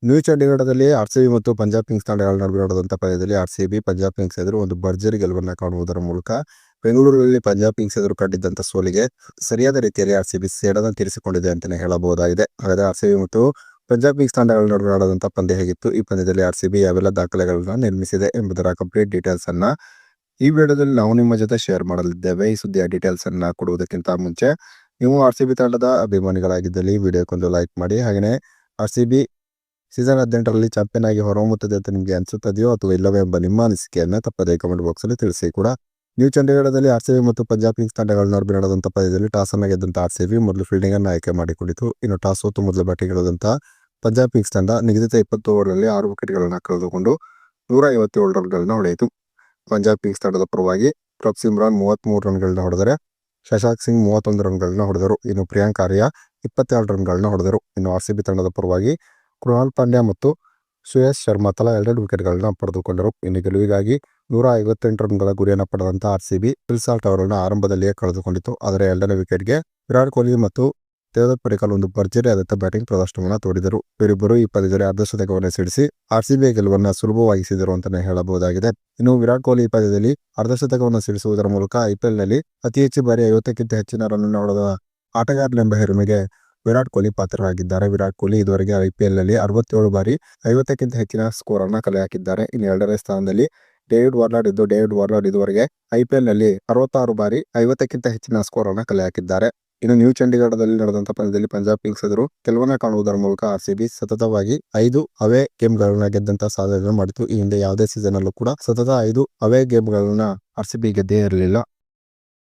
New ಚಂಡೀಗಢದಲ್ಲಿ RCB ಮತ್ತು Punjab Kings ತಂಡಗಳ ನಡುವೆ ನಡೆದಂಥ ಪಂದ್ಯದಲ್ಲಿ ಆರ್‌ಸಿಬಿ ಪಂಜಾಬ್ ಕಿಂಗ್ಸ್ ಎದುರು ಒಂದು ಭರ್ಜರಿ ಗೆಲುವನ್ನು ಕಾಣುವುದರ ಮೂಲಕ ಬೆಂಗಳೂರಿನಲ್ಲಿ ಪಂಜಾಬ್ ಕಿಂಗ್ಸ್ ಎದುರು ಕಂಡಿದ್ದಂಥ ಸೋಲಿಗೆ ಸರಿಯಾದ ರೀತಿಯಲ್ಲಿ ಆರ್‌ಸಿಬಿ ಸೇಡನ್ನು ತೀರಿಸಿಕೊಂಡಿದೆ ಅಂತಲೇ ಹೇಳಬಹುದಾಗಿದೆ. ಹಾಗಾದರೆ ಆರ್‌ಸಿಬಿ ಮತ್ತು ಪಂಜಾಬ್ ಕಿಂಗ್ಸ್ ತಂಡಗಳ ನಡುವೆ ನಡೆದಂಥ ಪಂದ್ಯ ಹೇಗಿತ್ತು, ಈ ಪಂದ್ಯದಲ್ಲಿ ಆರ್‌ಸಿಬಿ ಯಾವೆಲ್ಲ ದಾಖಲೆಗಳನ್ನು ನಿರ್ಮಿಸಿದೆ ಎಂಬುದರ ಕಂಪ್ಲೀಟ್ ಡೀಟೇಲ್ಸ್ ಅನ್ನ ಈ ವಿಡಿಯೋದಲ್ಲಿ ನಾವು ನಿಮ್ಮ ಜೊತೆ ಶೇರ್ ಮಾಡಲಿದ್ದೇವೆ. ಈ ಸುದ್ದಿಯ ಡೀಟೇಲ್ಸ್ ಅನ್ನ ಕೊಡುವುದಕ್ಕಿಂತ ಮುಂಚೆ ನೀವು ಆರ್‌ಸಿಬಿ ತಂಡದ ಅಭಿಮಾನಿಗಳಾಗಿದ್ದಲ್ಲಿ ವಿಡಿಯೋಕ್ಕೊಂದು ಲೈಕ್ ಮಾಡಿ. ಹಾಗೆಯೇ ಆರ್‌ಸಿಬಿ ಸೀಸನ್ 18ರಲ್ಲಿ ಚಾಂಪಿಯನ್ ಆಗಿ ಹೊರಹೊಮ್ಮುತ್ತದೆ ಅಂತ ನಿಮಗೆ ಅನಿಸುತ್ತದೆಯೋ ಅಥವಾ ಇಲ್ಲವೇ ಎಂಬ ನಿಮ್ಮ ಅನಿಸಿಕೆಯನ್ನು ತಪ್ಪದೇ ಕಮೆಂಟ್ ಬಾಕ್ಸಲ್ಲಿ ತಿಳಿಸಿ ಕೂಡ. ನ್ಯೂ ಚಂಡೀಗಢದಲ್ಲಿ ಆರ್‌ಸಿಬಿ ಮತ್ತು ಪಂಜಾಬ್ ಕಿಂಗ್ಸ್ ತಂಡಗಳ ನಡುವೆ ನಡೆದಂಥ ಪಂದ್ಯದಲ್ಲಿ ಟಾಸ್ ಅನ್ನು ಗೆದ್ದಂಥ ಆರ್‌ಸಿಬಿ ಮೊದಲು ಫೀಲ್ಡಿಂಗ್ ಅನ್ನು ಆಯ್ಕೆ ಮಾಡಿಕೊಂಡಿತು. ಇನ್ನು ಟಾಸ್ ಸೋತು ಮೊದಲು ಬ್ಯಾಟಿಂಗ್ ಇಳಿದಂಥ ಪಂಜಾಬ್ ಕಿಂಗ್ಸ್ ತಂಡ ನಿಗದಿತ 20 ಓವರ್ನಲ್ಲಿ 6 ವಿಕೆಟ್ಗಳನ್ನು ಕಳೆದುಕೊಂಡು 157 ರನ್ಗಳನ್ನು ಹೊಡೆಯಿತು. ಪಂಜಾಬ್ ಕಿಂಗ್ಸ್ ತಂಡದ ಪರವಾಗಿ ಪ್ರಭ್ ಸಿಮ್ರಾನ್ 33 ರನ್ಗಳನ್ನ ಹೊಡೆದರೆ ಶಶಾಂಕ್ ಸಿಂಗ್ 31 ರನ್ಗಳನ್ನ ಹೊಡೆದರು. ಇನ್ನು ಪ್ರಿಯಾಂಕ್ ಆರ್ಯ 22 ರನ್ಗಳನ್ನ ಹೊಡೆದರು. ಇನ್ನು ಆರ್‌ಸಿಬಿ ತಂಡದ ಪರವಾಗಿ ಕೃಣಾಲ್ ಪಾಂಡ್ಯ ಮತ್ತು ಶ್ರೇಯಸ್ ಶರ್ಮಾ ತಲಾ 2 ವಿಕೆಟ್ಗಳನ್ನ ಪಡೆದುಕೊಂಡರು. ಇನ್ನು ಗೆಲುವಿಗಾಗಿ 158 ರನ್ಗಳ ಗುರಿಯನ್ನು ಪಡೆದಂಥ ಆರ್‌ಸಿಬಿ ಫಿಲ್ ಸಾಲ್ಟ್ ಅವರನ್ನು ಆರಂಭದಲ್ಲಿಯೇ ಕಳೆದುಕೊಂಡಿತು. ಆದರೆ 2ನೇ ವಿಕೆಟ್ಗೆ ವಿರಾಟ್ ಕೊಹ್ಲಿ ಮತ್ತು ದೇವದತ್ ಪಡಿಕ್ಕಲ್ ಒಂದು ಭರ್ಜರಿ ಆದಂಥ ಬ್ಯಾಟಿಂಗ್ ಪ್ರದರ್ಶನವನ್ನು ತೋರಿದರು. ಇವರಿಬ್ಬರು ಈ ಪಂದ್ಯದಲ್ಲಿ ಅರ್ಧ ಶತಕವನ್ನು ಸಿಡಿಸಿ ಆರ್‌ಸಿಬಿಯ ಗೆಲುವನ್ನು ಸುಲಭವಾಗಿಸಿದರು ಅಂತಾನೆ ಹೇಳಬಹುದಾಗಿದೆ. ಇನ್ನು ವಿರಾಟ್ ಕೊಹ್ಲಿ ಈ ಪಂದ್ಯದಲ್ಲಿ ಅರ್ಧ ಶತಕವನ್ನು ಸಿಡಿಸುವುದರ ಮೂಲಕ ಐಪಿಎಲ್ನಲ್ಲಿ ಅತಿ ಹೆಚ್ಚು ಬಾರಿ 50ಕ್ಕಿಂತ ಹೆಚ್ಚಿನ ರನ್ ಹೊಡೆದ ಆಟಗಾರನೆಂಬ ಹೆರಿಮೆಗೆ ವಿರಾಟ್ ಕೊಹ್ಲಿ ಪಾತ್ರರಾಗಿದ್ದಾರೆ. ವಿರಾಟ್ ಕೊಹ್ಲಿ ಇದುವರೆಗೆ ಐಪಿಎಲ್ನಲ್ಲಿ 67 ಬಾರಿ 50ಕ್ಕಿಂತ ಹೆಚ್ಚಿನ ಸ್ಕೋರ್ ಅನ್ನು ಕಲೆ ಹಾಕಿದ್ದಾರೆ. ಇನ್ನು 2ನೇ ಸ್ಥಾನದಲ್ಲಿ ಡೇವಿಡ್ ವಾರ್ನರ್ ಇದ್ದು, ಡೇವಿಡ್ ವಾರ್ನರ್ ಇದುವರೆಗೆ ಐಪಿಎಲ್ನಲ್ಲಿ 66 ಬಾರಿ 50ಕ್ಕಿಂತ ಹೆಚ್ಚಿನ ಸ್ಕೋರ್ ಅನ್ನು ಕಲೆ ಹಾಕಿದ್ದಾರೆ. ಇನ್ನು ನ್ಯೂ ಚಂಡೀಗಢದಲ್ಲಿ ನಡೆದಂಥ ಪಂದ್ಯದಲ್ಲಿ ಪಂಜಾಬ್ ಕಿಂಗ್ಸ್ ಎದುರು ಗೆಲುವನ್ನು ಕಾಣುವುದರ ಮೂಲಕ ಆರ್‌ಸಿಬಿ ಸತತವಾಗಿ 5 ಅವೇ ಗೇಮ್ಗಳನ್ನ ಗೆದ್ದಂತ ಸಾಧನೆ ಮಾಡಿತು. ಈ ಹಿಂದೆ ಯಾವುದೇ ಸೀಸನ್ ಅಲ್ಲೂ ಕೂಡ ಸತತ 5 ಅವೇ ಗೇಮ್ಗಳನ್ನ ಆರ್‌ಸಿಬಿ ಗೆದ್ದೇ ಇರಲಿಲ್ಲ.